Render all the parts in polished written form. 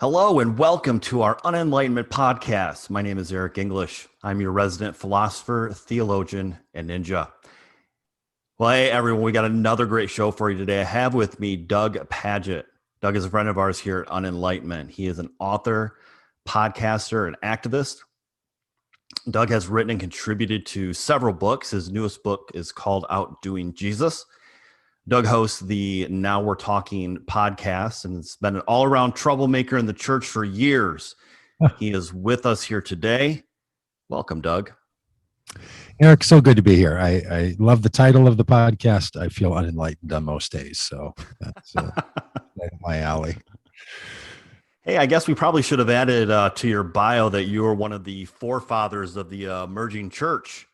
Hello and welcome to our Unenlightenment podcast. My name is Eric English. I'm your resident philosopher, theologian, and ninja. Well, hey everyone, we got another great show for you today. I have with me Doug Pagitt. Doug is a friend of ours here at Unenlightenment. He is an author, podcaster, and activist. Doug has written and contributed to several books. His newest book is called Outdoing Jesus. Doug hosts the Now We're Talking podcast and has been an all-around troublemaker in the church for years. He is with us here today. Welcome, Doug. Eric, so good to be here. I love the title of the podcast. I feel unenlightened on most days, so that's right up my alley. Hey, I guess we probably should have added to your bio that you were one of the forefathers of the emerging church.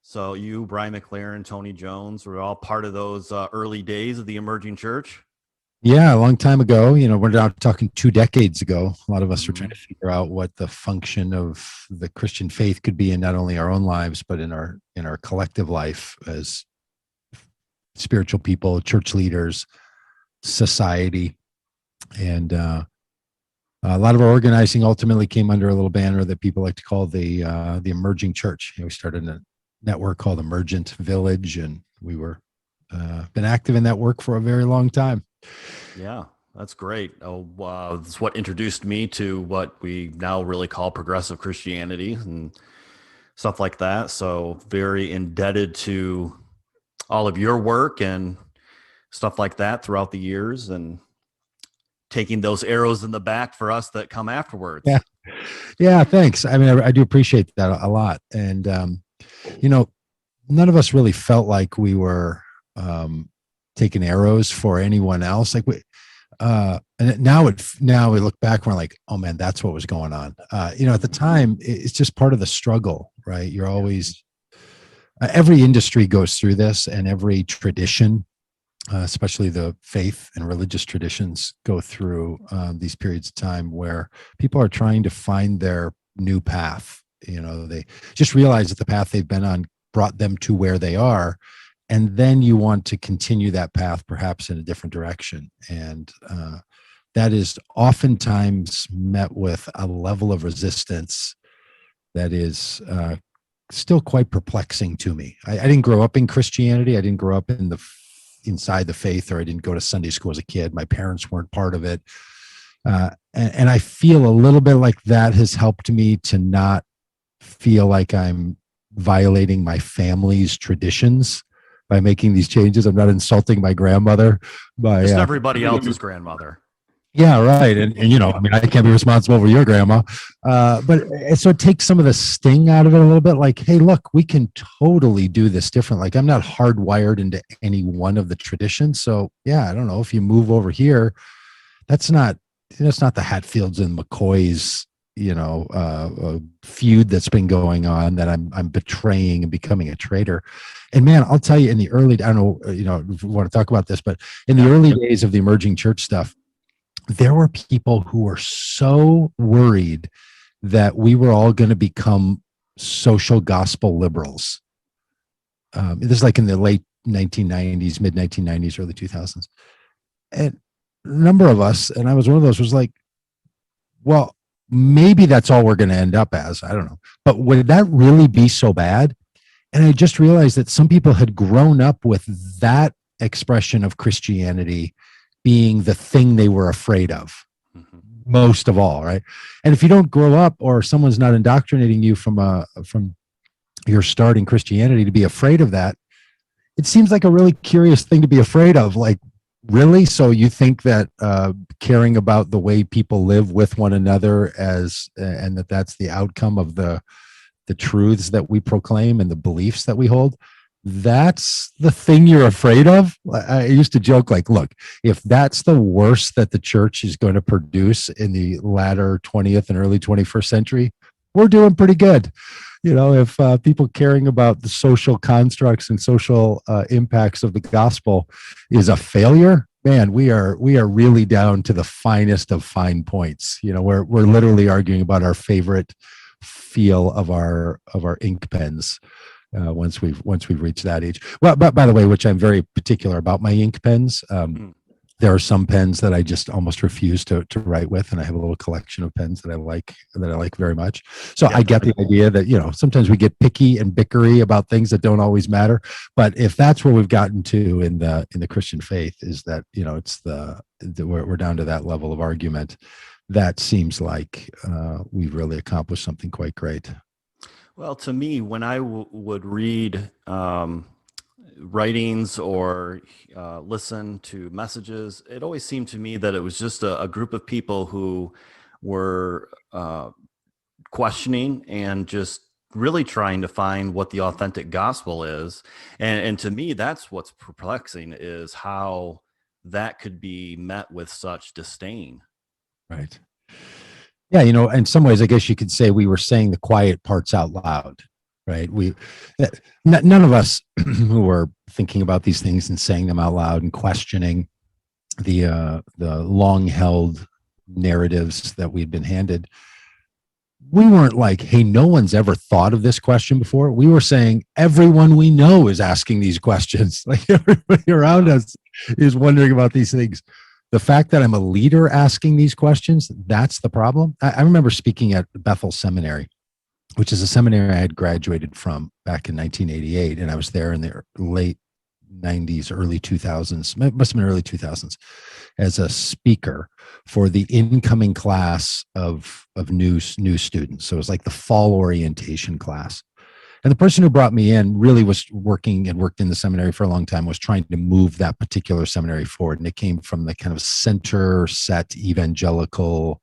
So you, Brian McLaren, Tony Jones, were all part of those early days of the emerging church? Yeah, a long time ago. We're now talking 2 decades ago. A lot of us are trying to figure out what the function of the Christian faith could be in not only our own lives, but in our collective life as spiritual people, church leaders, society. And a lot of our organizing ultimately came under a little banner that people like to call the emerging church. We started a network called Emergent Village, and we were been active in that work for a very long time. Yeah, that's great. It's what introduced me to what we now really call progressive Christianity and stuff like that. So very indebted to all of your work and stuff like that throughout the years, and taking those arrows in the back for us that come afterwards. Yeah, thanks. I mean, I do appreciate that a lot. And none of us really felt like we were taking arrows for anyone else. And now we look back and we're like, oh man, that's what was going on. At the time, it's just part of the struggle, right? You're always, every industry goes through this, and every tradition, especially the faith and religious traditions, go through these periods of time where people are trying to find their new path. They just realize that the path they've been on brought them to where they are, and then you want to continue that path perhaps in a different direction. And that is oftentimes met with a level of resistance that is still quite perplexing to me. I didn't grow up in Christianity. I didn't grow up inside the faith, or I didn't go to Sunday school as a kid. My parents weren't part of it. And I feel a little bit like that has helped me to not feel like I'm violating my family's traditions by making these changes. I'm not insulting my grandmother. Just everybody else's grandmother. Yeah, right. And I mean, I can't be responsible for your grandma. But so it takes some of the sting out of it a little bit. Like, hey, look, we can totally do this different. Like, I'm not hardwired into any one of the traditions. So yeah, I don't know, if you move over here, that's not the Hatfields and McCoys, feud that's been going on that I'm betraying and becoming a traitor. And man, I'll tell you, in the early, I don't know, if you want to talk about this, but in the early days of the emerging church stuff, there were people who were so worried that we were all going to become social gospel liberals. This is like in the late 1990s, mid 1990s, early 2000s. And a number of us, and I was one of those, was like, well, maybe that's all we're going to end up as. I don't know. But would that really be so bad? And I just realized that some people had grown up with that expression of Christianity being the thing they were afraid of, most of all, right? And if you don't grow up, or someone's not indoctrinating you from your start in Christianity to be afraid of that, it seems like a really curious thing to be afraid of. Like, really? So you think that caring about the way people live with one another and that's the outcome of the truths that we proclaim and the beliefs that we hold, that's the thing you're afraid of? I used to joke, like, look, if that's the worst that the church is going to produce in the latter 20th and early 21st century, we're doing pretty good. If people caring about the social constructs and social impacts of the gospel is a failure, man, we are really down to the finest of fine points. We're literally arguing about our favorite feel of our ink pens once we've reached that age. Well, but by the way, which I'm very particular about my ink pens. There are some pens that I just almost refuse to write with, and I have a little collection of pens that I like very much. So Yeah. I get the idea that, you know, sometimes we get picky and bickery about things that don't always matter. But if that's where we've gotten to in the Christian faith, is that, you know, it's we're down to that level of argument, that seems like we've really accomplished something quite great. Well, to me, when I would read writings or listen to messages, it always seemed to me that it was just a group of people who were questioning and just really trying to find what the authentic gospel is. And to me, that's what's perplexing, is how that could be met with such disdain. Right. Yeah, you know, in some ways, I guess you could say we were saying the quiet parts out loud, right? None of us who were thinking about these things and saying them out loud and questioning the long held narratives that we'd been handed. We weren't like, hey, no one's ever thought of this question before. We were saying everyone we know is asking these questions. Like everybody around us is wondering about these things. The fact that I'm a leader asking these questions, that's the problem. I remember speaking at Bethel Seminary, which is a seminary I had graduated from back in 1988. And I was there in the late 90s, early 2000s, must have been early 2000s, as a speaker for the incoming class of new students. So it was like the fall orientation class. And the person who brought me in really was working and worked in the seminary for a long time, was trying to move that particular seminary forward. And it came from the kind of center set evangelical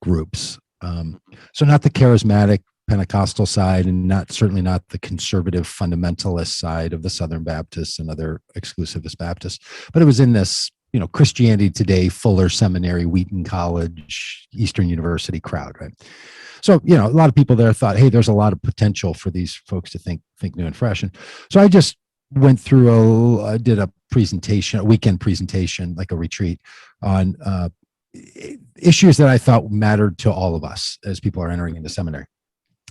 groups. So not the charismatic Pentecostal side, and certainly not the conservative fundamentalist side of the Southern Baptists and other exclusivist Baptists, but it was in this, you know, Christianity Today, Fuller Seminary, Wheaton College, Eastern University crowd, right? So, you know, a lot of people there thought, hey, there's a lot of potential for these folks to think new and fresh. And so I just went through did a presentation, a weekend presentation, like a retreat on issues that I thought mattered to all of us as people are entering into seminary.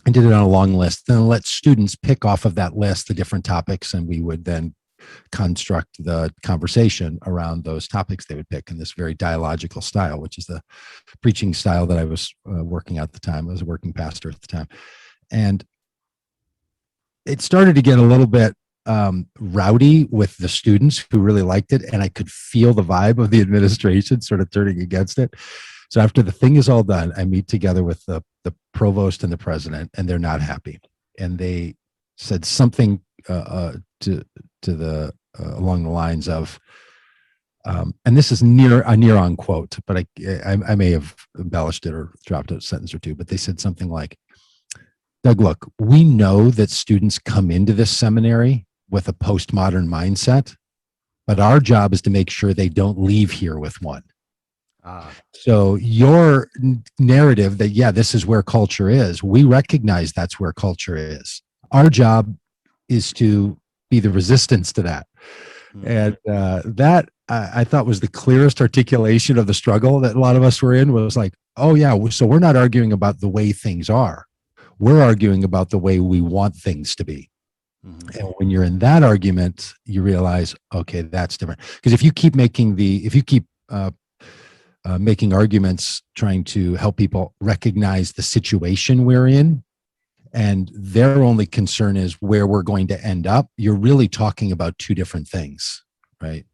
I did it on a long list, then let students pick off of that list the different topics, and we would then construct the conversation around those topics they would pick in this very dialogical style, which is the preaching style that I was working at the time. I was a working pastor at the time. And it started to get a little bit rowdy with the students who really liked it. And I could feel the vibe of the administration sort of turning against it. So after the thing is all done, I meet together with the provost and the president, and they're not happy. And they said something to the along the lines of, and this is a near on quote, but I may have embellished it or dropped a sentence or two, but they said something like, Doug, look, we know that students come into this seminary with a postmodern mindset, but our job is to make sure they don't leave here with one. So your narrative that, yeah, this is where culture is, we recognize that's where culture is. Our job is to be the resistance to that. And that I thought was the clearest articulation of the struggle that a lot of us were in, was like, oh yeah, so we're not arguing about the way things are. We're arguing about the way we want things to be. Mm-hmm. And when you're in that argument, you realize, okay, that's different. Because if you keep making making arguments trying to help people recognize the situation we're in, and their only concern is where we're going to end up, you're really talking about two different things, right?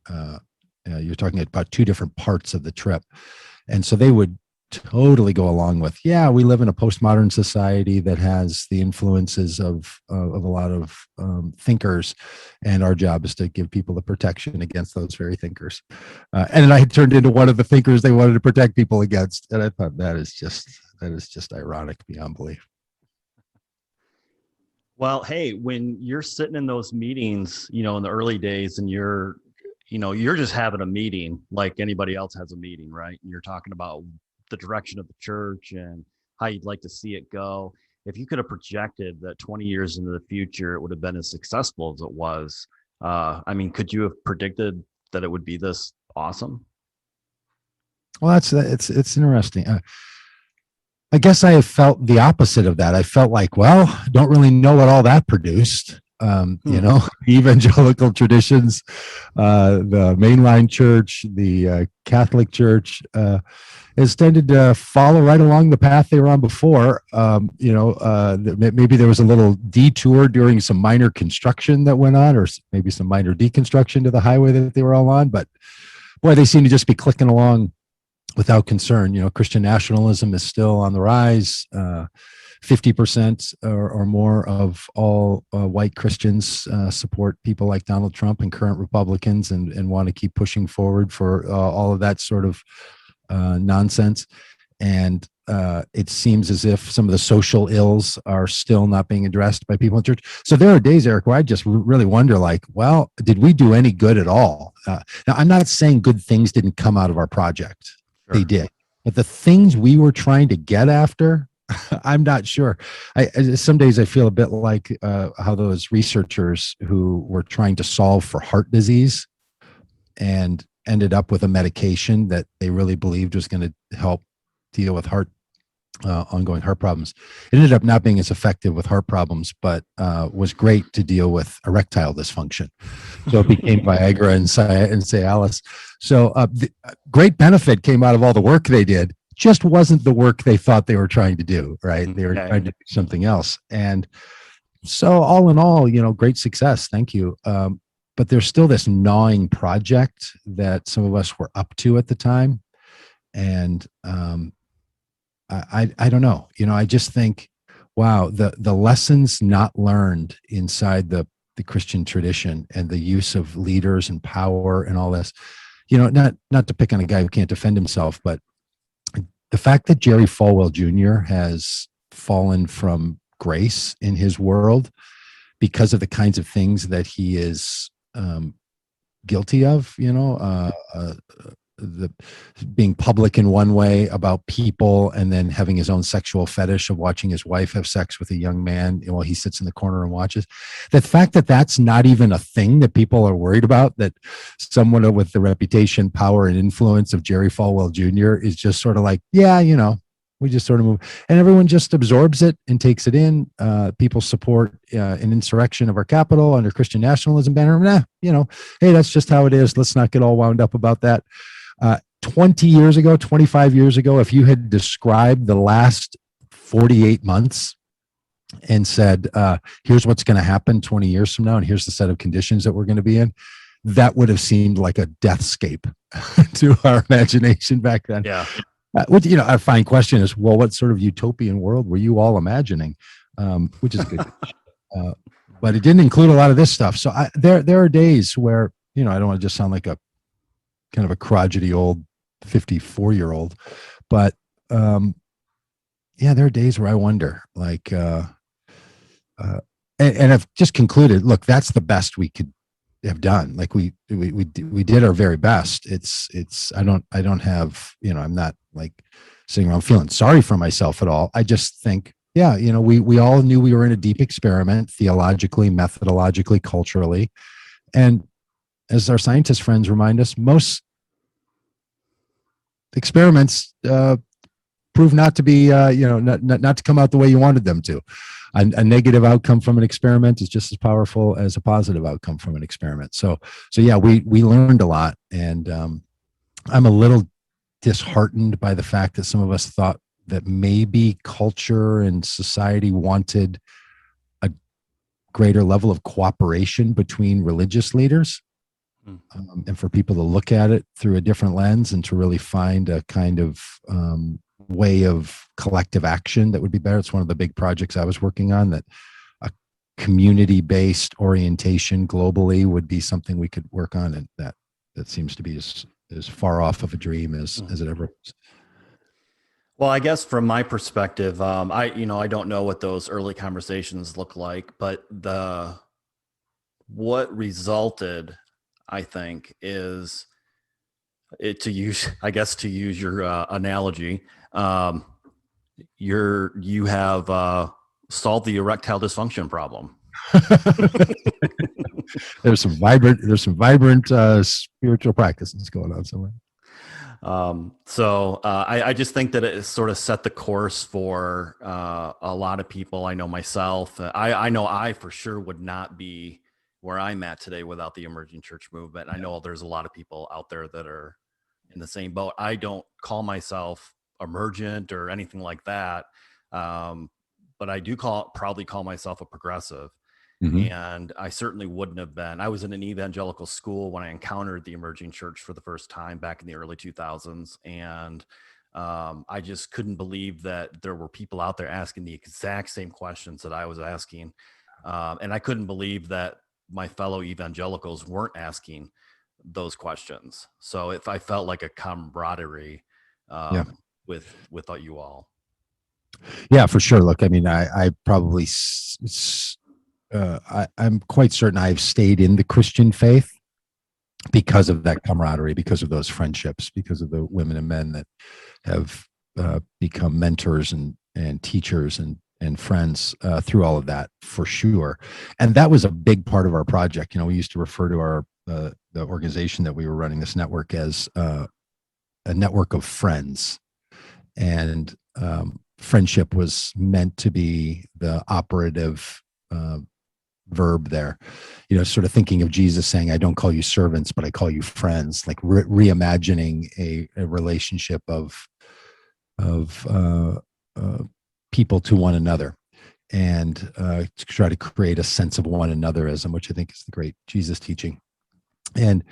You're talking about two different parts of the trip. And so they would totally go along with, yeah, we live in a postmodern society that has the influences of a lot of thinkers, and our job is to give people the protection against those very thinkers. And then I had turned into one of the thinkers they wanted to protect people against, and I thought that is just ironic beyond belief. Well, hey, when you're sitting in those meetings, you know, in the early days, and you're just having a meeting like anybody else has a meeting, right? And you're talking about the direction of the church and how you'd like to see it go. If you could have projected that 20 years into the future, it would have been as successful as it was. I mean, could you have predicted that it would be this awesome? Well, it's interesting. I guess I have felt the opposite of that. I felt like, well, don't really know what all that produced. You know, evangelical traditions, the mainline church, the Catholic Church, has tended to follow right along the path they were on before. Maybe there was a little detour during some minor construction that went on, or maybe some minor deconstruction to the highway that they were all on. But boy, they seem to just be clicking along without concern. You know, Christian nationalism is still on the rise. 50% or more of all white Christians support people like Donald Trump and current Republicans, and want to keep pushing forward for all of that sort of nonsense. And it seems as if some of the social ills are still not being addressed by people in church. So there are days, Eric, where I just really wonder, like, well, did we do any good at all? Now, I'm not saying good things didn't come out of our project. Sure. They did. But the things we were trying to get after, I'm not sure. Some days I feel a bit like how those researchers who were trying to solve for heart disease and ended up with a medication that they really believed was going to help deal with ongoing heart problems. It ended up not being as effective with heart problems, but was great to deal with erectile dysfunction. So it became Viagra and Cialis. So great benefit came out of all the work they did. Just wasn't the work they thought they were trying to do, right? They were trying to do something else. And so all in all, you know, great success. Thank you. But there's still this gnawing project that some of us were up to at the time. And I don't know, you know, I just think, wow, the lessons not learned inside the Christian tradition and the use of leaders and power and all this, you know, not to pick on a guy who can't defend himself, but the fact that Jerry Falwell Jr. has fallen from grace in his world because of the kinds of things that he is guilty of, you know, the being public in one way about people and then having his own sexual fetish of watching his wife have sex with a young man while he sits in the corner and watches. The fact that that's not even a thing that people are worried about, that someone with the reputation, power, and influence of Jerry Falwell Jr. is just sort of like, yeah, you know, we just sort of move, and everyone just absorbs it and takes it in. People support an insurrection of our capital under Christian nationalism banner. Nah, you know, hey, that's just how it is. Let's not get all wound up about that. 20 years ago, 25 years ago, if you had described the last 48 months and said, here's what's going to happen 20 years from now, and here's the set of conditions that we're going to be in, that would have seemed like a deathscape to our imagination back then. Yeah. Which, you know, our fine question is, well, what sort of utopian world were you all imagining? Which is good. But it didn't include a lot of this stuff. So there are days where, you know, I don't want to just sound like a kind of a crotchety old 54-year-old, but yeah, there are days where I wonder, like, and I've just concluded, look, that's the best we could have done. Like we did our very best. I don't have, you know, I'm not like sitting around feeling sorry for myself at all. I just think, yeah, you know, we all knew we were in a deep experiment, theologically, methodologically, culturally. And as our scientist friends remind us, most experiments prove not to be, not to come out the way you wanted them to. A negative outcome from an experiment is just as powerful as a positive outcome from an experiment. So yeah, we learned a lot, and I'm a little disheartened by the fact that some of us thought that maybe culture and society wanted a greater level of cooperation between religious leaders, and for people to look at it through a different lens and to really find a kind of way of collective action that would be better. It's one of the big projects I was working on, that a community-based orientation globally would be something we could work on, and that seems to be as far off of a dream as it ever was. Well, I guess from my perspective, I don't know what those early conversations look like, but what resulted, I think, is to use your analogy. You have solved the erectile dysfunction problem. There's some vibrant spiritual practices going on somewhere. I just think that it sort of set the course for a lot of people. I know myself. I know I for sure would not be where I'm at today without the emerging church movement. I know there's a lot of people out there that are in the same boat. I don't call myself emergent or anything like that, but I do probably call myself a progressive. Mhm. And I certainly wouldn't have been. I was in an evangelical school when I encountered the emerging church for the first time back in the early 2000s. And I just couldn't believe that there were people out there asking the exact same questions that I was asking. And I couldn't believe that my fellow evangelicals weren't asking those questions. So if I felt like a camaraderie Yeah. with you all. Yeah, for sure. Look, I mean, I probably, I'm quite certain I've stayed in the Christian faith because of that camaraderie, because of those friendships, because of the women and men that have become mentors and teachers and friends through all of that, for sure. And that was a big part of our project. You know, we used to refer to our the organization that we were running, this network, as a network of friends. And friendship was meant to be the operative verb there. You know, sort of thinking of Jesus saying, I don't call you servants, but I call you friends, like reimagining a relationship of people to one another, and to try to create a sense of one anotherism, which I think is the great Jesus teaching. And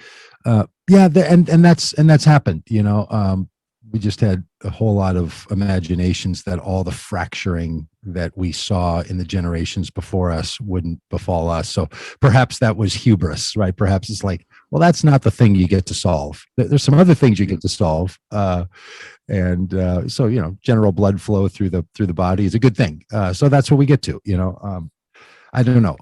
yeah, and that's happened. You know, we just had a whole lot of imaginations that all the fracturing that we saw in the generations before us wouldn't befall us. So perhaps that was hubris, right? Perhaps it's like, well, that's not the thing you get to solve. There's some other things you get to solve. And so, you know, general blood flow through the body is a good thing. So that's what we get to. You know, I don't know.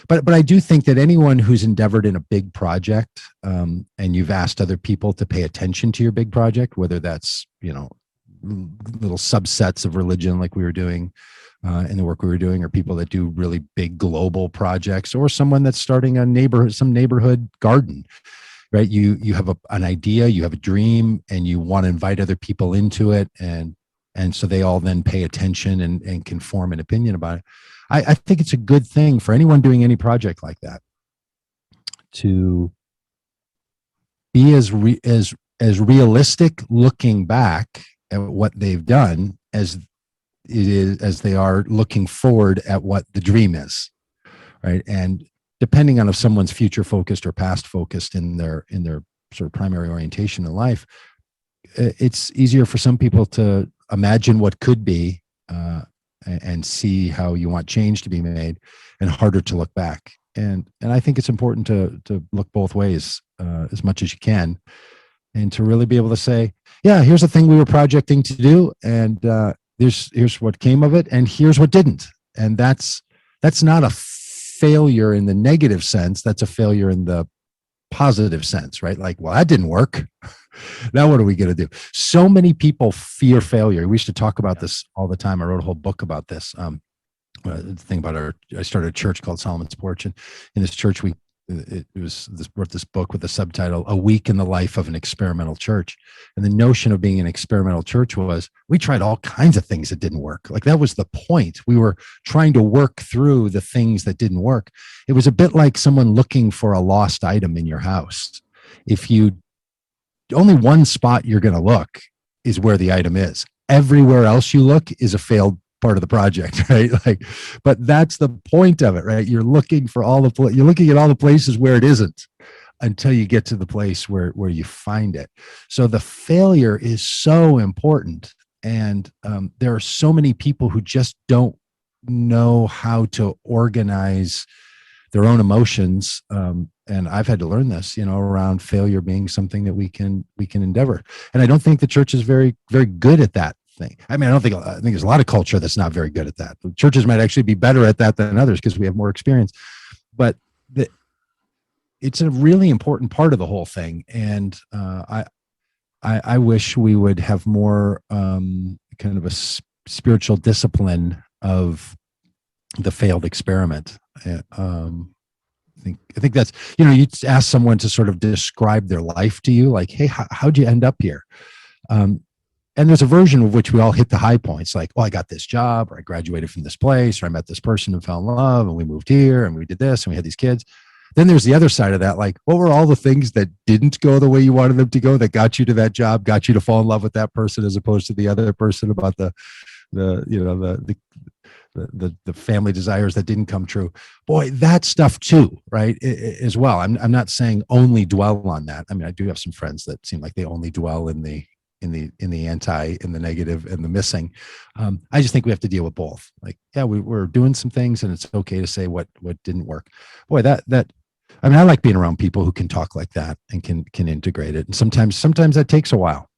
But I do think that anyone who's endeavored in a big project, and you've asked other people to pay attention to your big project, whether that's, you know, little subsets of religion like we were doing in the work we were doing, or people that do really big global projects, or someone that's starting some neighborhood garden, right? You have an idea, you have a dream, and you want to invite other people into it, and so they all then pay attention and can form an opinion about it. I think it's a good thing for anyone doing any project like that to be as realistic looking back at what they've done as they are looking forward at what the dream is, right? And depending on if someone's future focused or past focused in their sort of primary orientation in life, it's easier for some people to imagine what could be, and see how you want change to be made, and harder to look back. And I think it's important to look both ways as much as you can, and to really be able to say, yeah, here's the thing we were projecting to do, and here's what came of it, and here's what didn't. And that's not a failure in the negative sense. That's a failure in the positive sense, right? Like, well, that didn't work. Now what are we going to do? So many people fear failure. We used to talk about this all the time. I wrote a whole book about this. The thing about I started a church called Solomon's Porch, and in this church wrote this book with the subtitle "A Week in the Life of an Experimental Church." And the notion of being an experimental church was we tried all kinds of things that didn't work. Like, that was the point. We were trying to work through the things that didn't work. It was a bit like someone looking for a lost item in your house. If you only one spot you're going to look is where the item is. Everywhere else you look is a failed part of the project, right? Like, but that's the point of it, right? You're looking for you're looking at all the places where it isn't, until you get to the place where you find it. So the failure is so important, and there are so many people who just don't know how to organize their own emotions, and I've had to learn this, you know, around failure being something that we can endeavor. And I don't think the church is very good at that thing. I mean, I think there's a lot of culture that's not very good at that. Churches might actually be better at that than others because we have more experience, but it's a really important part of the whole thing. And I wish we would have more kind of a spiritual discipline of the failed experiment. I think that's, you ask someone to sort of describe their life to you, like, hey, how'd you end up here? And there's a version of which we all hit the high points, like, oh, I got this job, or I graduated from this place, or I met this person and fell in love, and we moved here, and we did this, and we had these kids. Then there's the other side of that, like, what were all the things that didn't go the way you wanted them to go, that got you to that job, got you to fall in love with that person, as opposed to the other person, about the family desires that didn't come true. Boy, that stuff too, right? As well. I'm not saying only dwell on that. I mean, I do have some friends that seem like they only dwell in the anti, in the negative, and the missing. I just think we have to deal with both. Like, yeah, we're doing some things, and it's okay to say what didn't work. Boy, that I mean, I like being around people who can talk like that and can integrate it. And sometimes that takes a while.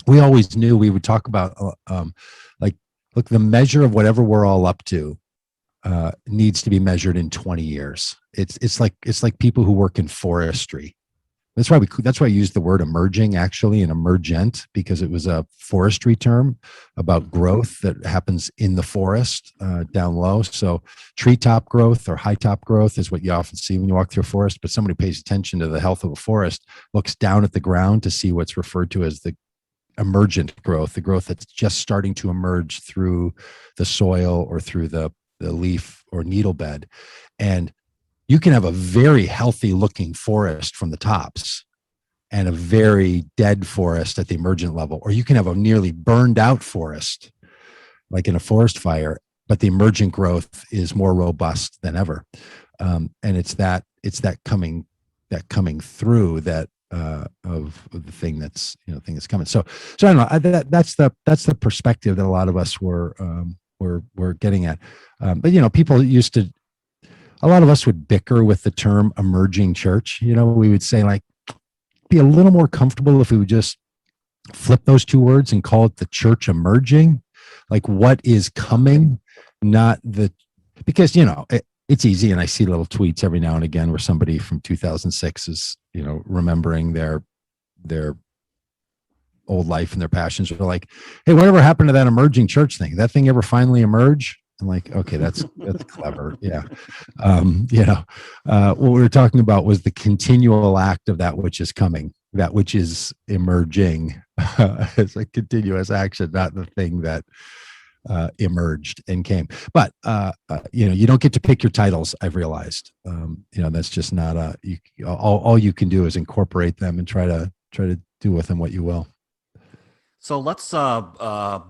We always knew we would talk about like, look, the measure of whatever we're all up to needs to be measured in 20 years. It's like people who work in forestry. That's why I used the word emerging, actually, and emergent, because it was a forestry term about growth that happens in the forest down low. So treetop growth or high top growth is what you often see when you walk through a forest. But somebody who pays attention to the health of a forest looks down at the ground to see what's referred to as the emergent growth, the growth that's just starting to emerge through the soil or through the leaf or needle bed. And you can have a very healthy looking forest from the tops and a very dead forest at the emergent level, or you can have a nearly burned out forest, like in a forest fire, but the emergent growth is more robust than ever. And it's that coming through that of the thing that's coming. So I don't know. That's the perspective that a lot of us were getting at. But people used to. A lot of us would bicker with the term emerging church. We would say, like, be a little more comfortable if we would just flip those two words and call it the church emerging, like what is coming, not the, because, it's easy. And I see little tweets every now and again where somebody from 2006 is, remembering their old life and their passions. They're like, hey, whatever happened to that emerging church thing? That thing ever finally emerge? I'm like, okay, that's clever. Yeah. What we were talking about was the continual act of that which is coming, that which is emerging. It's a continuous action, not the thing that emerged and came. But, you don't get to pick your titles, I've realized. That's just not all you can do is incorporate them and try to do with them what you will. So let's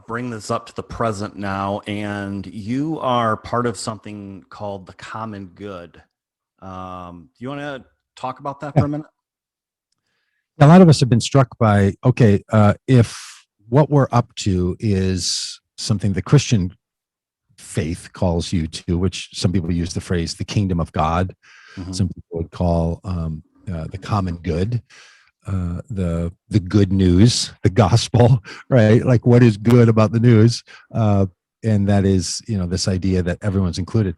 bring this up to the present now, and you are part of something called the common good. Do you want to talk about that for a minute? A lot of us have been struck by, okay, if what we're up to is something the Christian faith calls you to, which some people use the phrase the kingdom of God, some people would call the common good. The good news, the gospel, right? Like, what is good about the news? And that is, this idea that everyone's included.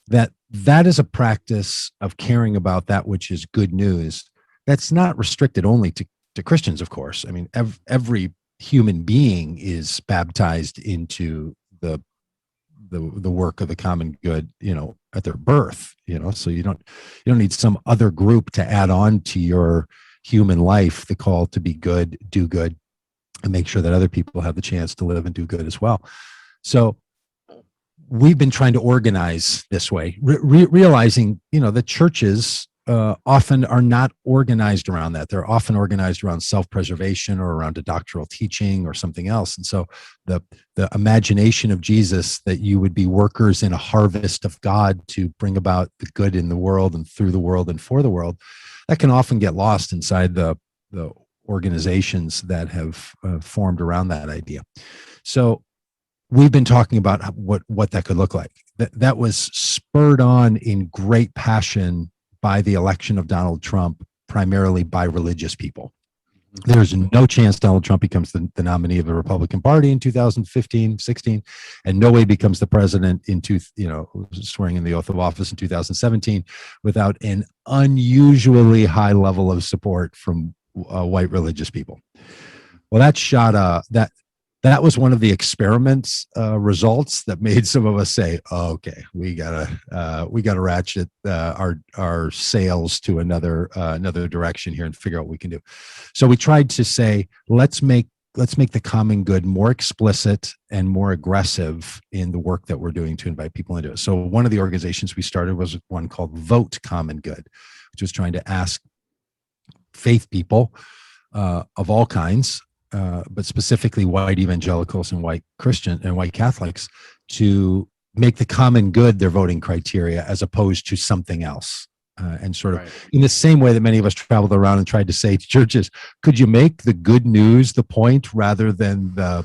That is a practice of caring about that which is good news. That's not restricted only to Christians, of course. I mean, every human being is baptized into the work of the common good, at their birth. So you don't need some other group to add on to your human life, the call to be good, do good, and make sure that other people have the chance to live and do good as well. So we've been trying to organize this way, realizing, the churches often are not organized around that. They're often organized around self-preservation or around a doctrinal teaching or something else. And so the imagination of Jesus, that you would be workers in a harvest of God to bring about the good in the world and through the world and for the world, that can often get lost inside the organizations that have formed around that idea. So we've been talking about what that could look like. That was spurred on in great passion by the election of Donald Trump, primarily by religious people. There's no chance Donald Trump becomes the nominee of the Republican Party in 2015, 16, and no way becomes the president swearing in the oath of office in 2017 without an unusually high level of support from white religious people. Well, that that was one of the experiments results that made some of us say, oh, okay, we gotta ratchet our sails to another direction here and figure out what we can do. So we tried to say, let's make the common good more explicit and more aggressive in the work that we're doing to invite people into it. So one of the organizations we started was one called Vote Common Good, which was trying to ask faith people of all kinds, but specifically white evangelicals and white Christian and white Catholics, to make the common good their voting criteria as opposed to something else. And sort of in the same way that many of us traveled around and tried to say to churches, could you make the good news the point rather than the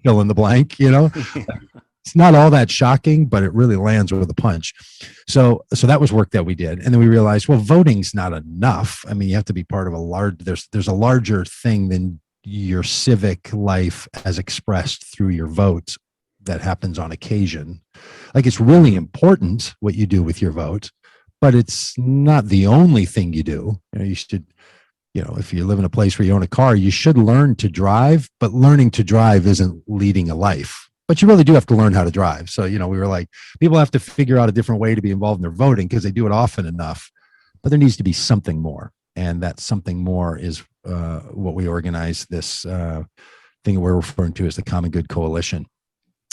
fill in the blank, It's not all that shocking, but it really lands with a punch. So that was work that we did. And then we realized, well, voting's not enough. I mean, you have to be part of there's a larger thing than your civic life as expressed through your vote that happens on occasion. Like, it's really important what you do with your vote, but it's not the only thing you do. You should, if you live in a place where you own a car, you should learn to drive, but learning to drive isn't leading a life. But you really do have to learn how to drive. So, we were like, people have to figure out a different way to be involved in their voting because they do it often enough. But there needs to be something more. And that something more is what we organize this thing we're referring to as the Common Good Coalition.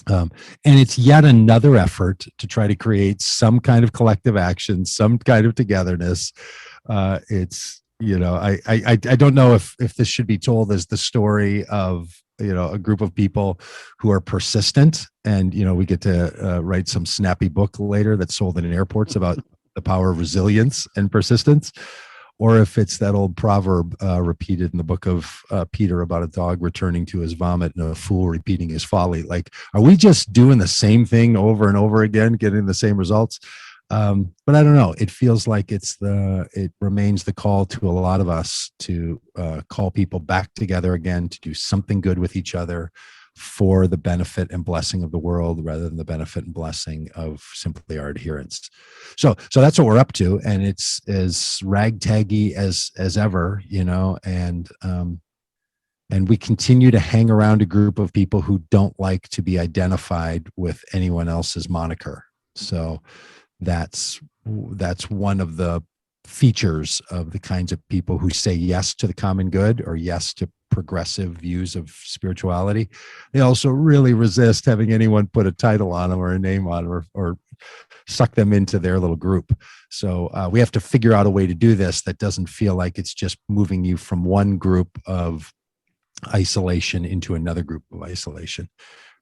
And it's yet another effort to try to create some kind of collective action, some kind of togetherness. It's, I don't know if this should be told as the story of, a group of people who are persistent, and, we get to write some snappy book later that's sold in airports about the power of resilience and persistence, or if it's that old proverb repeated in the book of Peter about a dog returning to his vomit and a fool repeating his folly. Like, are we just doing the same thing over and over again, getting the same results? But I don't know. It feels like it remains the call to a lot of us to call people back together again, to do something good with each other for the benefit and blessing of the world, rather than the benefit and blessing of simply our adherents. So that's what we're up to, and it's as ragtaggy as ever, and we continue to hang around a group of people who don't like to be identified with anyone else's moniker. So that's one of the features of the kinds of people who say yes to the common good or yes to progressive views of spirituality. They also really resist having anyone put a title on them or a name on them or suck them into their little group. So we have to figure out a way to do this that doesn't feel like it's just moving you from one group of isolation into another group of isolation,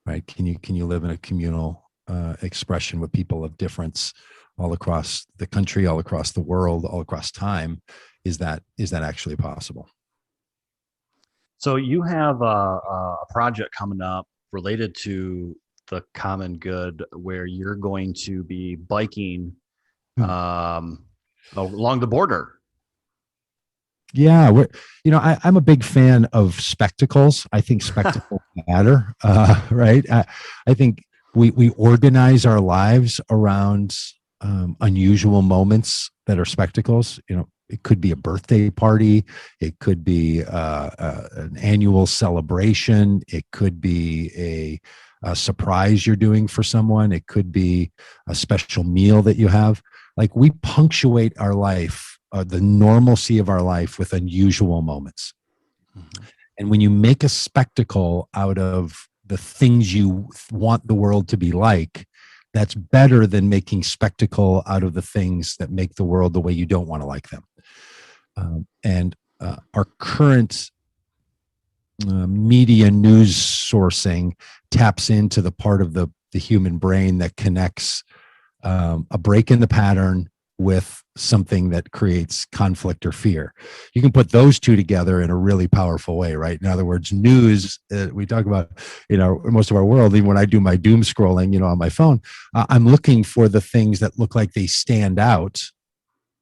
right? Can you live in a communal expression with people of difference all across the country, all across the world, all across time? Is that actually possible? So you have a project coming up related to the common good, where you're going to be biking along the border. Yeah, I'm a big fan of spectacles. I think spectacles matter, right? I think we organize our lives around unusual moments that are spectacles. It could be a birthday party, it could be an annual celebration, it could be a surprise you're doing for someone, it could be a special meal that you have. Like, we punctuate our life, the normalcy of our life, with unusual moments. Mm-hmm. And when you make a spectacle out of the things you want the world to be like, that's better than making spectacle out of the things that make the world the way you don't want to like them. And our current media news sourcing taps into the part of the human brain that connects a break in the pattern with something that creates conflict or fear. You can put those two together in a really powerful way, right? In other words, news, we talk about, most of our world, even when I do my doom scrolling, on my phone, I'm looking for the things that look like they stand out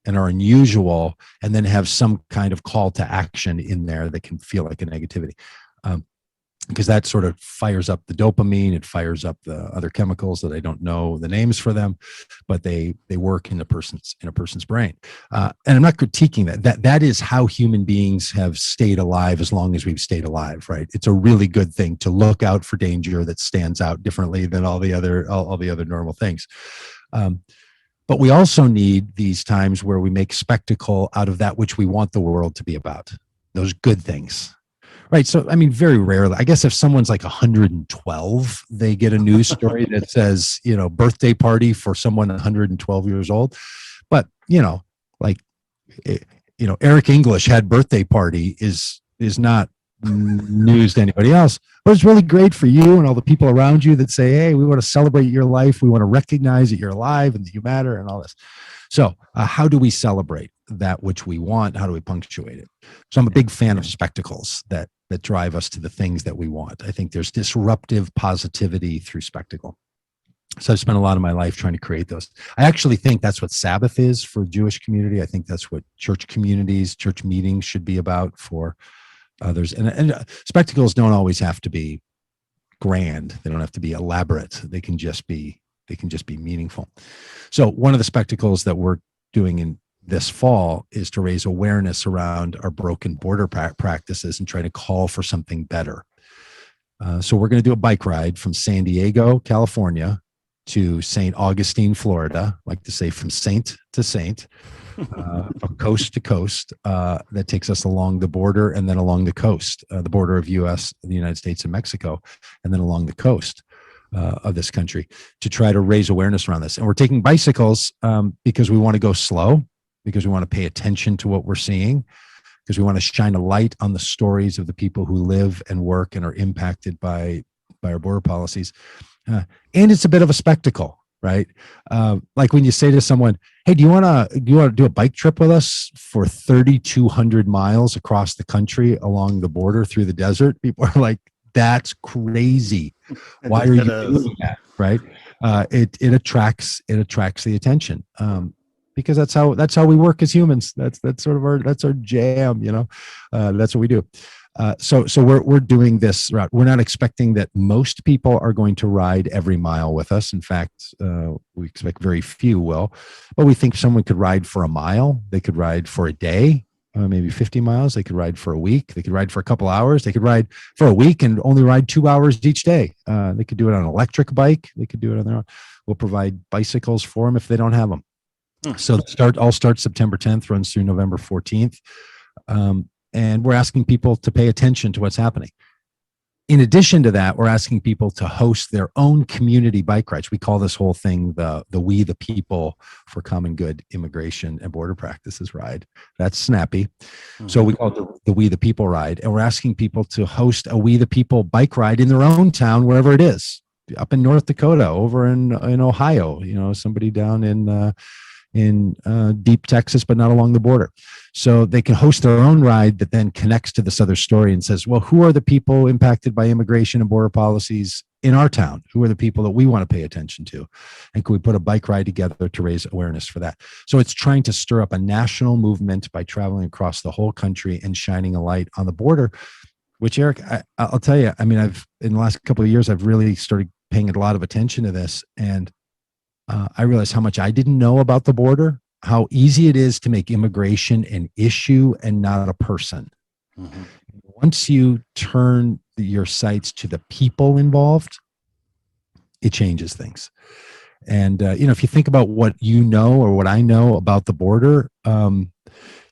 and are unusual, and then have some kind of call to action in there that can feel like a negativity. because that sort of fires up the dopamine. It fires up the other chemicals that I don't know the names for them, but they work in a person's brain. And I'm not critiquing that is how human beings have stayed alive as long as we've stayed alive, right? It's a really good thing to look out for danger that stands out differently than all the other normal things. But we also need these times where we make spectacle out of that which we want the world to be about, those good things. Right. So, I mean, very rarely, I guess if someone's like 112, they get a news story that says, birthday party for someone 112 years old. But, like, Eric English had birthday party is not news to anybody else. But it's really great for you and all the people around you that say, hey, we want to celebrate your life. We want to recognize that you're alive and that you matter and all this. So how do we celebrate that which we want? How do we punctuate it? So I'm a big fan of spectacles that drive us to the things that we want. I think there's disruptive positivity through spectacle. So I've spent a lot of my life trying to create those. I actually think that's what Sabbath is for the Jewish community. I think that's what church communities, church meetings should be about for others. And spectacles don't always have to be grand. They don't have to be elaborate. They can just be meaningful. So one of the spectacles that we're doing in this fall is to raise awareness around our broken border practices and try to call for something better. So we're going to do a bike ride from San Diego, California to St. Augustine, Florida, like to say from saint to saint, from coast to coast. That takes us along the border and then along the coast, the border of the United States and Mexico, and then along the coast of this country to try to raise awareness around this. And we're taking bicycles because we want to go slow, because we want to pay attention to what we're seeing, because we want to shine a light on the stories of the people who live and work and are impacted by our border policies. And it's a bit of a spectacle, right? Like when you say to someone, hey, do you want to do a bike trip with us for 3,200 miles across the country along the border through the desert? People are like, that's crazy. Why are you doing that? Right? It attracts the attention. Because that's how we work as humans. That's sort of our jam, that's what we do. So we're doing this route. We're not expecting that most people are going to ride every mile with us. In fact, we expect very few will, but we think someone could ride for a mile. They could ride for a day, maybe 50 miles. They could ride for a week. They could ride for a couple hours. They could ride for a week and only ride 2 hours each day. They could do it on an electric bike. They could do it on their own. We'll provide bicycles for them if they don't have them. So all starts September 10th, runs through November 14th. And we're asking people to pay attention to what's happening. In addition to that, we're asking people to host their own community bike rides. We call this whole thing the We the People for Common Good Immigration and Border Practices ride. That's snappy. Mm-hmm. So we call it the We the People ride. And we're asking people to host a We the People bike ride in their own town, wherever it is, up in North Dakota, over in Ohio, somebody down in deep Texas, but not along the border. So they can host their own ride that then connects to this other story and says, well, who are the people impacted by immigration and border policies in our town? Who are the people that we want to pay attention to? And can we put a bike ride together to raise awareness for that? So it's trying to stir up a national movement by traveling across the whole country and shining a light on the border, which, Eric, I'll tell you, I mean, in the last couple of years, I've really started paying a lot of attention to this. And I realized how much I didn't know about the border, how easy it is to make immigration an issue and not a person. Mm-hmm. Once you turn your sights to the people involved, it changes things. And, if you think about what you know or what I know about the border,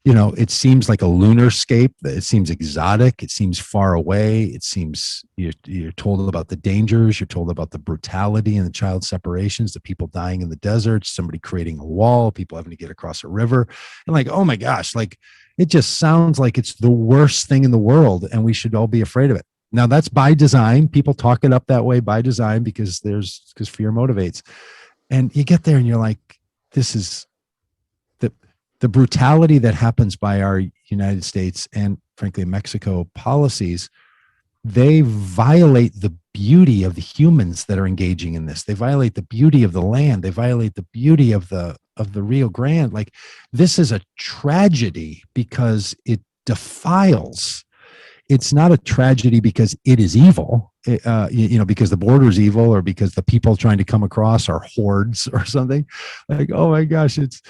it seems like a lunarscape. It seems exotic. It seems far away. It seems you're told about the dangers. You're told about the brutality and the child separations, the people dying in the desert, somebody creating a wall, people having to get across a river. And like, oh my gosh, like it just sounds like it's the worst thing in the world and we should all be afraid of it. Now that's by design. People talk it up that way by design because fear motivates. And you get there and you're like, this is the brutality that happens by our United States and frankly Mexico policies. They violate the beauty of the humans that are engaging in this. They violate the beauty of the land. They violate the beauty of the Rio Grande. Like this is a tragedy because it defiles it's not a tragedy because it is evil, because the border is evil, or because the people trying to come across are hordes or something. Like, oh my gosh, it's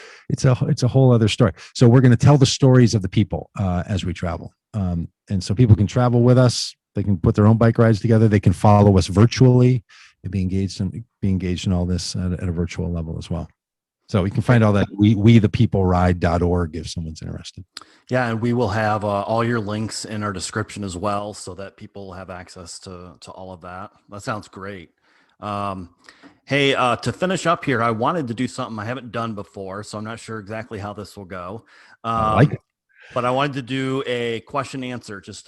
a whole other story. So we're going to tell the stories of the people as we travel, and so people can travel with us. They can put their own bike rides together. They can follow us virtually and be engaged in all this at a virtual level as well. So we can find all that wethepeopleride.org if someone's interested. Yeah, and we will have all your links in our description as well, so that people have access to all of that. That sounds great. Hey, to finish up here, I wanted to do something I haven't done before, so I'm not sure exactly how this will go. I like it. But I wanted to do a question answer, just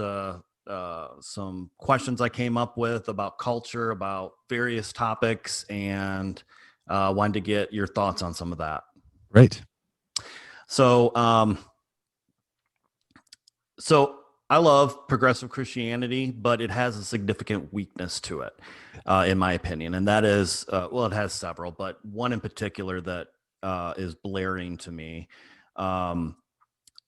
some questions I came up with about culture, about various topics, and wanted to get your thoughts on some of that. Great. So, so I love progressive Christianity, but it has a significant weakness to it, in my opinion, and that is, well, it has several, but one in particular that is blaring to me.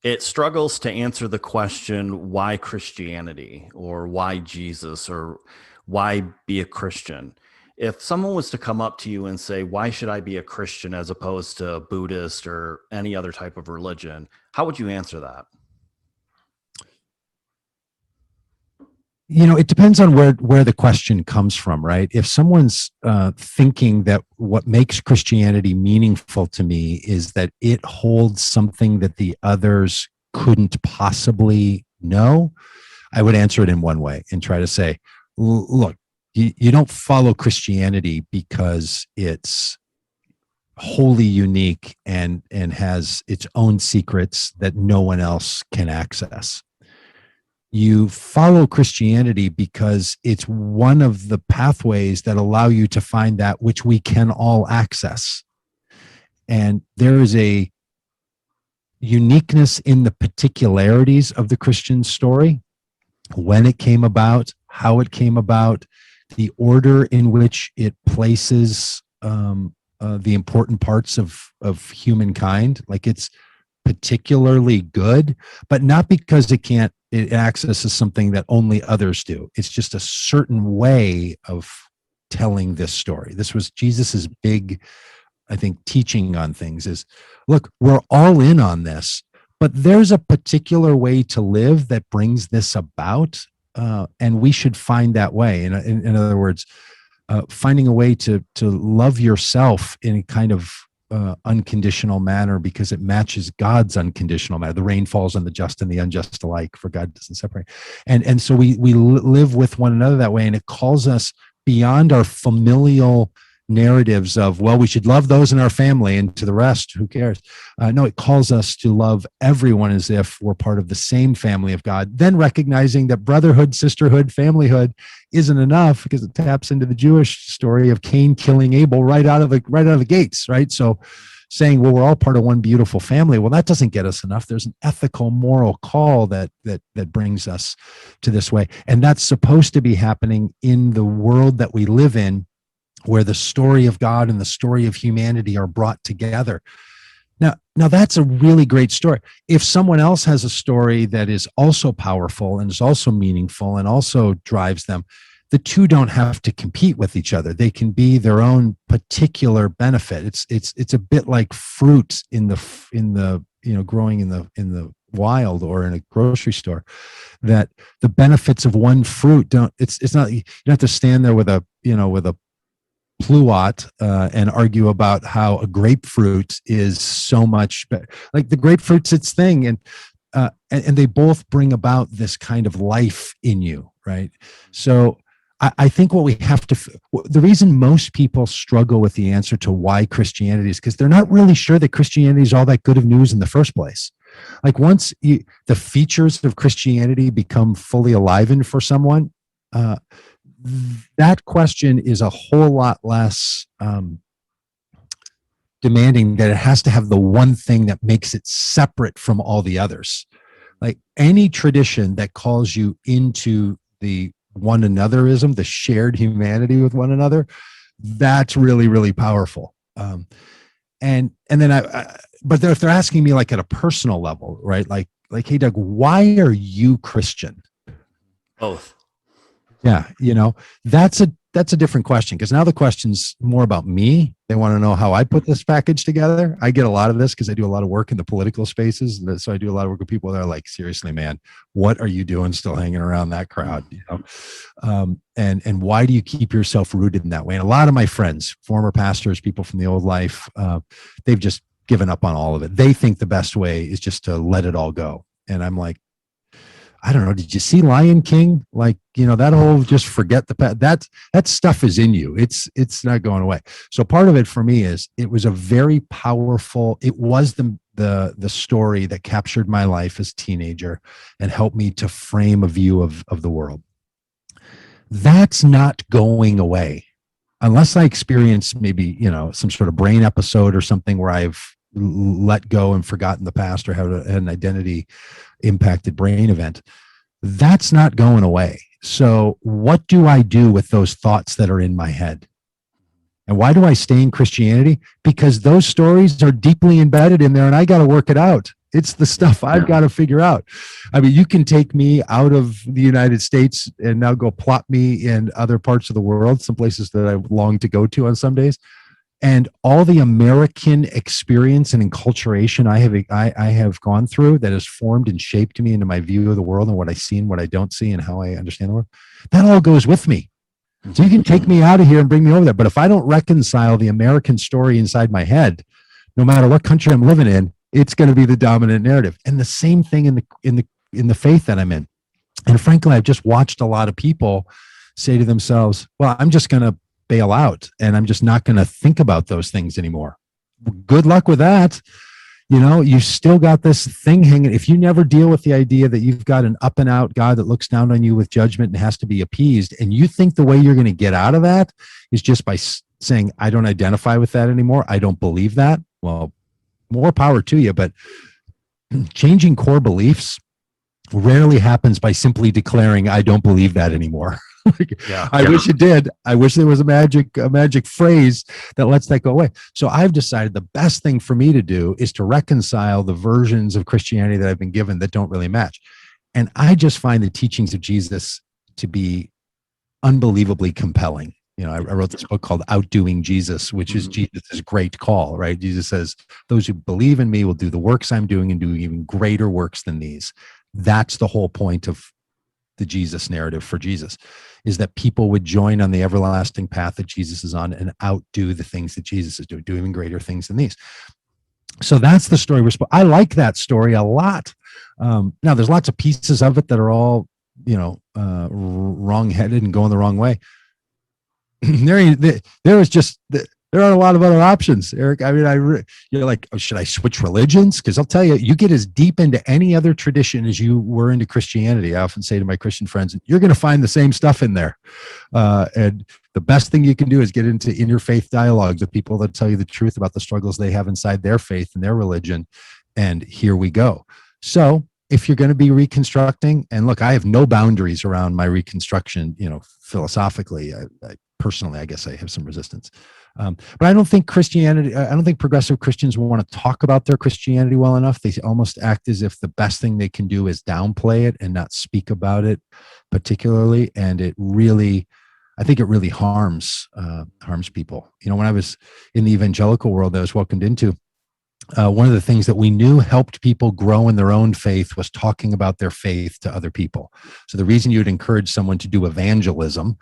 It struggles to answer the question, why Christianity, or why Jesus, or why be a Christian? If someone was to come up to you and say, why should I be a Christian as opposed to Buddhist or any other type of religion, how would you answer that? It depends on where the question comes from, right? If someone's thinking that what makes Christianity meaningful to me is that it holds something that the others couldn't possibly know, I would answer it in one way and try to say, look, you don't follow Christianity because it's wholly unique and has its own secrets that no one else can access. You follow Christianity because it's one of the pathways that allow you to find that which we can all access. And there is a uniqueness in the particularities of the Christian story, when it came about, how it came about, the order in which it places the important parts of humankind. Like, it's particularly good, but not because it accesses something that only others do. It's just a certain way of telling this story. This was Jesus's big, I think, teaching on things is, look, we're all in on this, but there's a particular way to live that brings this about, and we should find that way. In other words, finding a way to love yourself in a kind of unconditional manner, because it matches God's unconditional manner. The rain falls on the just and the unjust alike, for God doesn't separate. And so we live with one another that way, and it calls us beyond our familial narratives of, well, we should love those in our family, and to the rest, who cares? No, it calls us to love everyone as if we're part of the same family of God, then recognizing that brotherhood, sisterhood, familyhood isn't enough, because it taps into the Jewish story of Cain killing Abel right out of the gates, right? So saying, well, we're all part of one beautiful family, well, that doesn't get us enough. There's an ethical, moral call that brings us to this way, and that's supposed to be happening in the world that we live in, where the story of God and the story of humanity are brought together. Now that's a really great story. If someone else has a story that is also powerful and is also meaningful and also drives them, the two don't have to compete with each other. They can be their own particular benefit. It's a bit like fruit in the growing in the wild or in a grocery store, that the benefits of one fruit it's not, you don't have to stand there with a pluot and argue about how a grapefruit is so much better. Like, the grapefruit's its thing, and they both bring about this kind of life in you, right? So I think what we have to, the reason most people struggle with the answer to why Christianity is because they're not really sure that Christianity is all that good of news in the first place. Like, once the features of Christianity become fully alivened for someone, that question is a whole lot less demanding, that it has to have the one thing that makes it separate from all the others. Like, any tradition that calls you into the one anotherism, the shared humanity with one another, that's really, really powerful. And then but if they're asking me, like, at a personal level, right? Like, hey, Doug, why are you Christian? Both. Yeah, that's a different question, because now the question's more about me. They want to know how I put this package together. I get a lot of this because I do a lot of work in the political spaces, so I do a lot of work with people that are like, seriously, man, what are you doing still hanging around that crowd? And why do you keep yourself rooted in that way? And a lot of my friends, former pastors, people from the old life, they've just given up on all of it. They think the best way is just to let it all go. And I'm like, I don't know. Did you see Lion King? Like, that whole just forget the past. That stuff is in you. It's not going away. So part of it for me is it was a very powerful. It was the story that captured my life as a teenager and helped me to frame a view of the world. That's not going away unless I experience maybe some sort of brain episode or something where I've let go and forgotten the past or had an identity impacted brain event. That's not going away. So what do I do with those thoughts that are in my head? And why do I stay in Christianity? Because those stories are deeply embedded in there and I got to work it out. It's the stuff I've got to figure out. I mean, you can take me out of the United States and now go plop me in other parts of the world, some places that I long to go to on some days. And all the American experience and enculturation I have gone through that has formed and shaped me into my view of the world and what I see and what I don't see and how I understand the world, that all goes with me. So you can take me out of here and bring me over there. But if I don't reconcile the American story inside my head, no matter what country I'm living in, it's going to be the dominant narrative. And the same thing in the faith that I'm in. And frankly, I've just watched a lot of people say to themselves, well, I'm just going to bail out and I'm just not going to think about those things anymore. Good luck with that. You still got this thing hanging. If you never deal with the idea that you've got an up and out God that looks down on you with judgment and has to be appeased, and you think the way you're going to get out of that is just by saying, I don't identify with that anymore, I don't believe that, well, more power to you. But changing core beliefs rarely happens by simply declaring, I don't believe that anymore. I wish it did. I wish there was a magic phrase that lets that go away. So I've decided the best thing for me to do is to reconcile the versions of Christianity that I've been given that don't really match. And I just find the teachings of Jesus to be unbelievably compelling. I wrote this book called Outdoing Jesus, which is Jesus' great call, right? Jesus says, those who believe in me will do the works I'm doing and do even greater works than these. That's the whole point of the Jesus narrative for Jesus, is that people would join on the everlasting path that Jesus is on and outdo the things that Jesus is doing, do even greater things than these. So that's the story. I like that story a lot. Now there's lots of pieces of it that are all, wrong-headed and going the wrong way. There are a lot of other options, Eric. I mean, you're like, oh, should I switch religions? Because I'll tell you, you get as deep into any other tradition as you were into Christianity. I often say to my Christian friends, you're going to find the same stuff in there. And the best thing you can do is get into interfaith dialogues with people that tell you the truth about the struggles they have inside their faith and their religion. And here we go. So if you're going to be reconstructing, and look, I have no boundaries around my reconstruction, philosophically, personally, I guess I have some resistance. But I don't think progressive Christians will want to talk about their Christianity well enough. They almost act as if the best thing they can do is downplay it and not speak about it particularly. And I think it really harms people. When I was in the evangelical world that I was welcomed into, one of the things that we knew helped people grow in their own faith was talking about their faith to other people. So the reason you'd encourage someone to do evangelism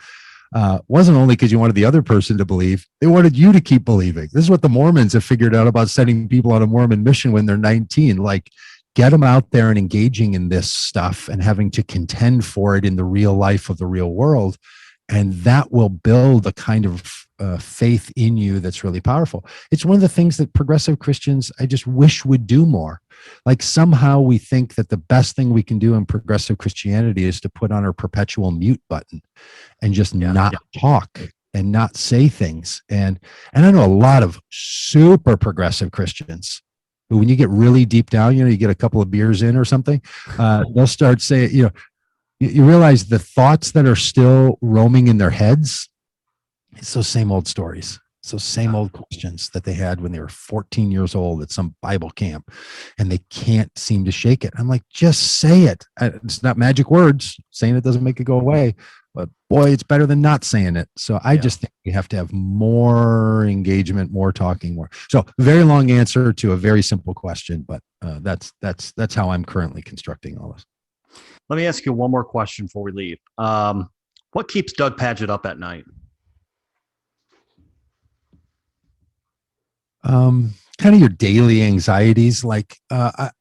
wasn't only because you wanted the other person to believe, they wanted you to keep believing. This is what the Mormons have figured out about sending people on a Mormon mission when they're 19. Like, get them out there and engaging in this stuff and having to contend for it in the real life of the real world. And that will build a kind of faith in you that's really powerful. It's one of the things that progressive Christians, I just wish would do more. Like, somehow we think that the best thing we can do in progressive Christianity is to put on our perpetual mute button and just not talk and not say things. And I know a lot of super progressive Christians who, when you get really deep down, you get a couple of beers in or something, they'll start saying, you realize the thoughts that are still roaming in their heads, it's those same old stories. So same old questions that they had when they were 14 years old at some Bible camp, and they can't seem to shake it. I'm like, just say it. It's not magic words. Saying it doesn't make it go away, but boy, it's better than not saying it. So I just think we have to have more engagement, more talking, more. So very long answer to a very simple question, but that's how I'm currently constructing all this. Let me ask you one more question before we leave. What keeps Doug Pagitt up at night? Kind of your daily anxieties, like how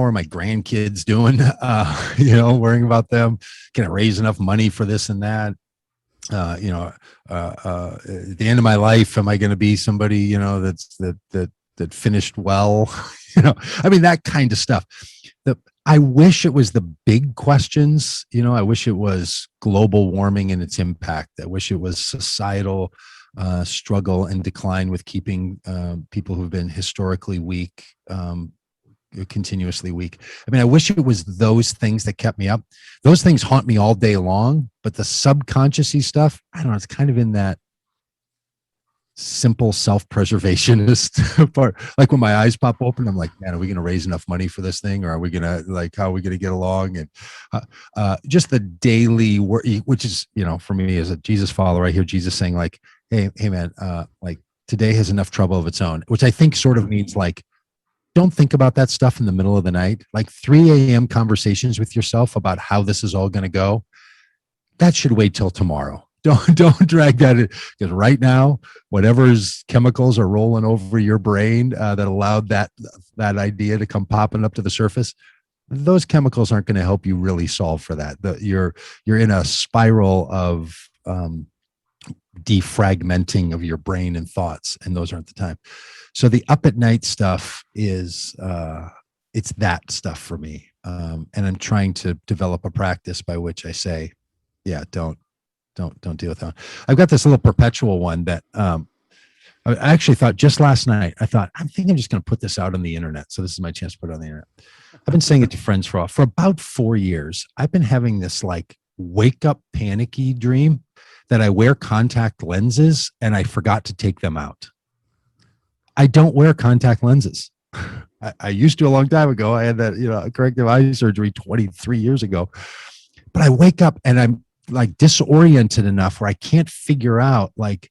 are my grandkids doing? Worrying about them. Can I raise enough money for this and that? At the end of my life, am I going to be somebody that finished well? That kind of stuff. I wish it was the big questions. I wish it was global warming and its impact. I wish it was societal struggle and decline with keeping people who've been historically weak, continuously weak. I wish it was those things that kept me up. Those things haunt me all day long, but the subconscious-y stuff, I don't know, it's kind of in that simple self-preservationist part. Like when my eyes pop open, I'm like, man, are we going to raise enough money for this thing? Or are we going to, how are we going to get along? And just the daily work, which is, for me as a Jesus follower, I hear Jesus saying like, hey man, today has enough trouble of its own, which I think sort of means like, don't think about that stuff in the middle of the night. Like 3 a.m. conversations with yourself about how this is all going to go. That should wait till tomorrow. Don't drag that in, because right now, whatever's chemicals are rolling over your brain that allowed that idea to come popping up to the surface, those chemicals aren't going to help you really solve for that. You're in a spiral of defragmenting of your brain and thoughts, and those aren't the time. So the up at night stuff is it's that stuff for me, and I'm trying to develop a practice by which I say, yeah, don't deal with that. I've got this little perpetual one that I actually thought just last night. I thought, I'm just going to put this out on the internet. So this is my chance to put it on the internet. I've been saying it to friends for about 4 years. I've been having this like wake up panicky dream that I wear contact lenses and I forgot to take them out. I don't wear contact lenses. I used to a long time ago. I had that, corrective eye surgery 23 years ago. But I wake up and I'm like disoriented enough where I can't figure out like,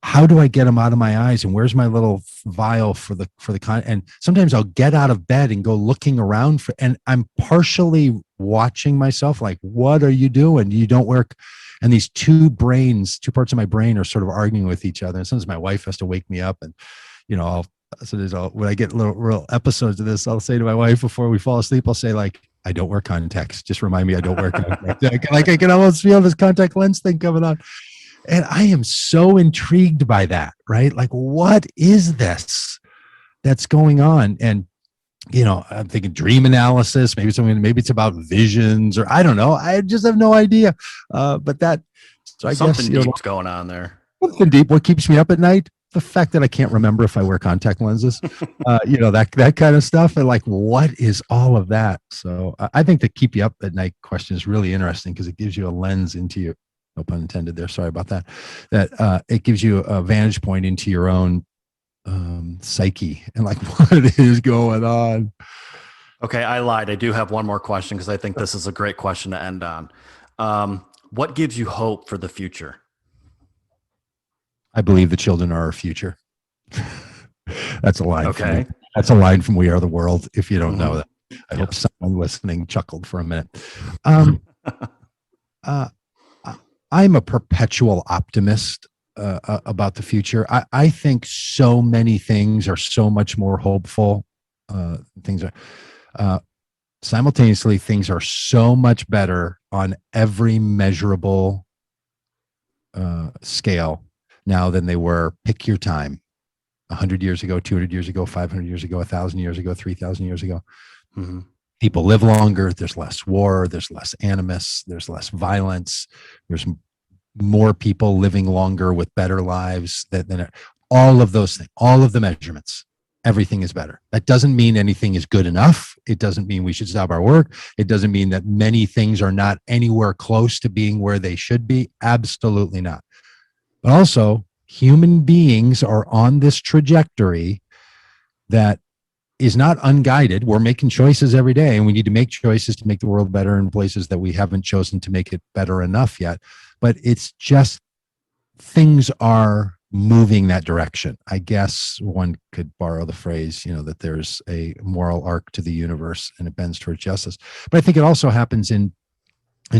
how do I get them out of my eyes, and where's my little vial for the and sometimes I'll get out of bed and go looking around and I'm partially watching myself like, what are you doing? You don't work. And these two parts of my brain are sort of arguing with each other. And sometimes my wife has to wake me up, and when I get real episodes of this, I'll say to my wife before we fall asleep, I'll say like, I don't wear contacts. Just remind me I don't wear contacts. Like I can almost feel this contact lens thing coming on. And I am so intrigued by that, right? Like, what is this that's going on? And, I'm thinking dream analysis, maybe it's about visions, or I don't know. I just have no idea. But that, so I something guess, deep's going on there. Something deep. What keeps me up at night? The fact that I can't remember if I wear contact lenses, that kind of stuff. And like, what is all of that? So I think the keep you up at night question is really interesting because it gives you a lens into your, no pun intended there, sorry about that, it gives you a vantage point into your own psyche and like what is going on. Okay, I lied. I do have one more question because I think this is a great question to end on. What gives you hope for the future? I believe the children are our future. That's a line. Okay. That's a line from We Are the World. If you don't know that, I hope someone listening chuckled for a minute. I'm a perpetual optimist about the future. I think so many things are so much more hopeful. Things are simultaneously, things are so much better on every measurable scale now than they were. Pick your time. 100 years ago, 200 years ago, 500 years ago, 1,000 years ago, 3,000 years ago. Mm-hmm. People live longer. There's less war. There's less animus. There's less violence. There's more people living longer with better lives than all of those things, all of the measurements. Everything is better. That doesn't mean anything is good enough. It doesn't mean we should stop our work. It doesn't mean that many things are not anywhere close to being where they should be. Absolutely not. But also, human beings are on this trajectory that is not unguided. We're making choices every day, and we need to make choices to make the world better in places that we haven't chosen to make it better enough yet. But it's just things are moving that direction. I guess one could borrow the phrase, that there's a moral arc to the universe and it bends towards justice. But I think it also happens in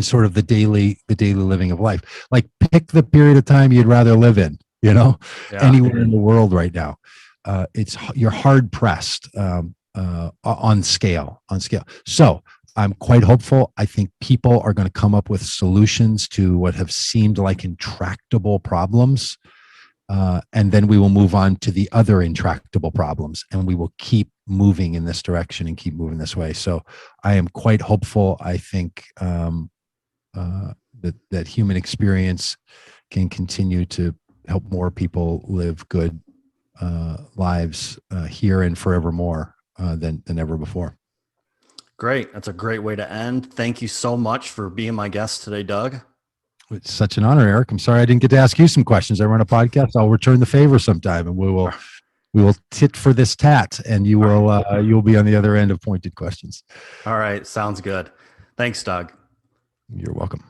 sort of the daily living of life. Like, pick the period of time you'd rather live in, Yeah. anywhere in the world right now. You're hard pressed on scale. So I'm quite hopeful. I think people are going to come up with solutions to what have seemed like intractable problems. And then we will move on to the other intractable problems, and we will keep moving in this direction and keep moving this way. So I am quite hopeful. I think that human experience can continue to help more people live good lives here and forevermore than ever before. Great. That's a great way to end. Thank you so much for being my guest today, Doug. It's such an honor, Eric. I'm sorry I didn't get to ask you some questions. I run a podcast. I'll return the favor sometime, and we will tit for this tat, and you'll be on the other end of pointed questions. All right. Sounds good. Thanks, Doug. You're welcome.